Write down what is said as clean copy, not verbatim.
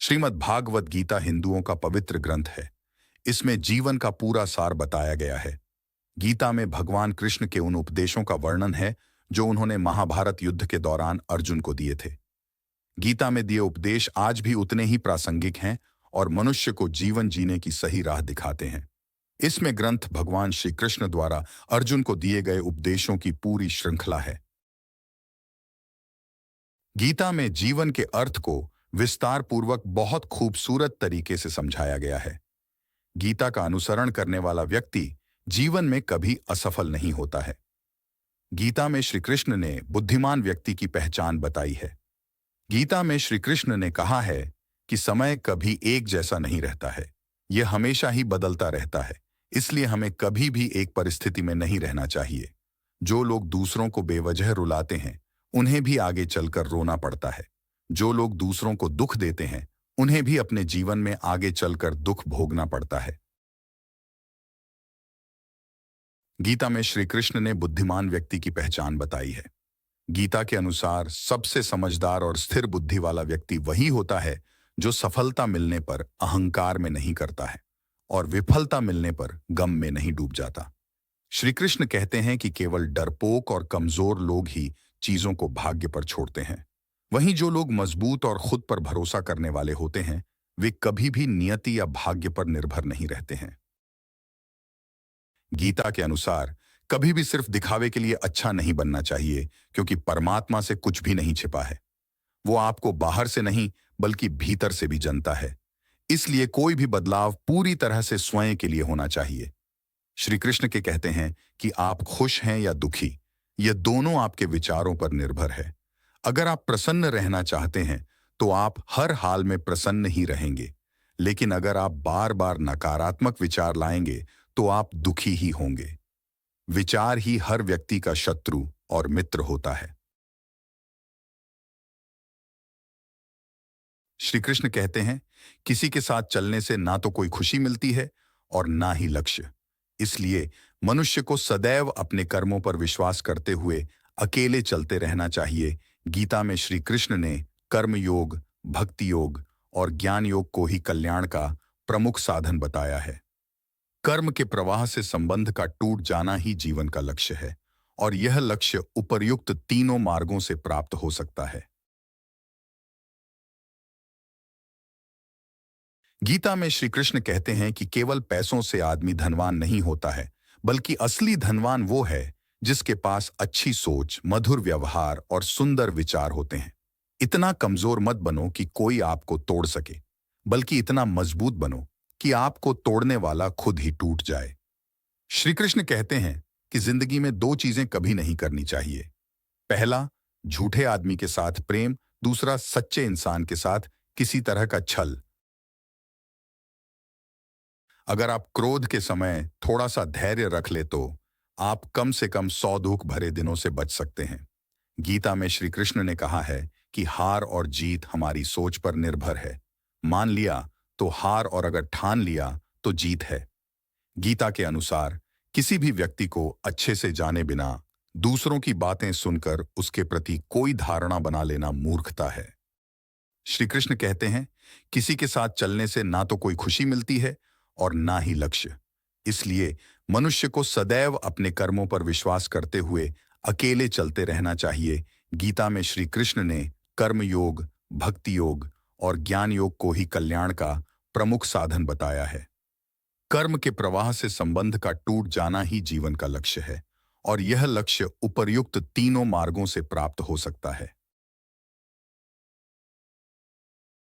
श्रीमद् भागवत गीता हिंदुओं का पवित्र ग्रंथ है। इसमें जीवन का पूरा सार बताया गया है। गीता में भगवान कृष्ण के उन उपदेशों का वर्णन है जो उन्होंने महाभारत युद्ध के दौरान अर्जुन को दिए थे। गीता में दिए उपदेश आज भी उतने ही प्रासंगिक हैं और मनुष्य को जीवन जीने की सही राह दिखाते हैं। इसमें ग्रंथ भगवान श्री कृष्ण द्वारा अर्जुन को दिए गए उपदेशों की पूरी श्रृंखला है। गीता में जीवन के अर्थ को विस्तार पूर्वक बहुत खूबसूरत तरीके से समझाया गया है। गीता का अनुसरण करने वाला व्यक्ति जीवन में कभी असफल नहीं होता है। गीता में श्री कृष्ण ने बुद्धिमान व्यक्ति की पहचान बताई है। गीता में श्री कृष्ण ने कहा है कि समय कभी एक जैसा नहीं रहता है, यह हमेशा ही बदलता रहता है। इसलिए हमें कभी भी एक परिस्थिति में नहीं रहना चाहिए। जो लोग दूसरों को बेवजह रुलाते हैं उन्हें भी आगे चलकर रोना पड़ता है। जो लोग दूसरों को दुख देते हैं उन्हें भी अपने जीवन में आगे चलकर दुख भोगना पड़ता है। गीता में श्री कृष्ण ने बुद्धिमान व्यक्ति की पहचान बताई है। गीता के अनुसार सबसे समझदार और स्थिर बुद्धि वाला व्यक्ति वही होता है जो सफलता मिलने पर अहंकार में नहीं करता है और विफलता मिलने पर गम में नहीं डूब जाता। श्री कृष्ण कहते हैं कि केवल डरपोक और कमजोर लोग ही चीजों को भाग्य पर छोड़ते हैं। वहीं जो लोग मजबूत और खुद पर भरोसा करने वाले होते हैं वे कभी भी नियति या भाग्य पर निर्भर नहीं रहते हैं। गीता के अनुसार कभी भी सिर्फ दिखावे के लिए अच्छा नहीं बनना चाहिए, क्योंकि परमात्मा से कुछ भी नहीं छिपा है। वो आपको बाहर से नहीं बल्कि भीतर से भी जानता है। इसलिए कोई भी बदलाव पूरी तरह से स्वयं के लिए होना चाहिए। श्री कृष्ण के कहते हैं कि आप खुश हैं या दुखी, यह दोनों आपके विचारों पर निर्भर है। अगर आप प्रसन्न रहना चाहते हैं तो आप हर हाल में प्रसन्न ही रहेंगे, लेकिन अगर आप बार बार नकारात्मक विचार लाएंगे तो आप दुखी ही होंगे। विचार ही हर व्यक्ति का शत्रु और मित्र होता है। श्री कृष्ण कहते हैं, किसी के साथ चलने से ना तो कोई खुशी मिलती है और ना ही लक्ष्य। इसलिए मनुष्य को सदैव अपने कर्मों पर विश्वास करते हुए अकेले चलते रहना चाहिए। गीता में श्री कृष्ण ने कर्म योग, भक्ति योग और ज्ञान योग को ही कल्याण का प्रमुख साधन बताया है। कर्म के प्रवाह से संबंध का टूट जाना ही जीवन का लक्ष्य है और यह लक्ष्य उपर्युक्त तीनों मार्गों से प्राप्त हो सकता है। गीता में श्री कृष्ण कहते हैं कि केवल पैसों से आदमी धनवान नहीं होता है, बल्कि असली धनवान वो है जिसके पास अच्छी सोच, मधुर व्यवहार और सुंदर विचार होते हैं। इतना कमजोर मत बनो कि कोई आपको तोड़ सके, बल्कि इतना मजबूत बनो कि आपको तोड़ने वाला खुद ही टूट जाए। श्री कृष्ण कहते हैं कि जिंदगी में दो चीजें कभी नहीं करनी चाहिए। पहला, झूठे आदमी के साथ प्रेम। दूसरा, सच्चे इंसान के साथ किसी तरह का छल। अगर आप क्रोध के समय थोड़ा सा धैर्य रख ले तो आप कम से कम 100 दुख भरे दिनों से बच सकते हैं। गीता में श्री कृष्ण ने कहा है कि हार और जीत हमारी सोच पर निर्भर है। मान लिया तो हार और अगर ठान लिया तो जीत है। गीता के अनुसार किसी भी व्यक्ति को अच्छे से जाने बिना दूसरों की बातें सुनकर उसके प्रति कोई धारणा बना लेना मूर्खता है। श्री कृष्ण कहते हैं, किसी के साथ चलने से ना तो कोई खुशी मिलती है और ना ही लक्ष्य। इसलिए मनुष्य को सदैव अपने कर्मों पर विश्वास करते हुए अकेले चलते रहना चाहिए। गीता में श्री कृष्ण ने कर्म योग, भक्ति योग और ज्ञान योग को ही कल्याण का प्रमुख साधन बताया है। कर्म के प्रवाह से संबंध का टूट जाना ही जीवन का लक्ष्य है और यह लक्ष्य उपर्युक्त तीनों मार्गों से प्राप्त हो सकता है।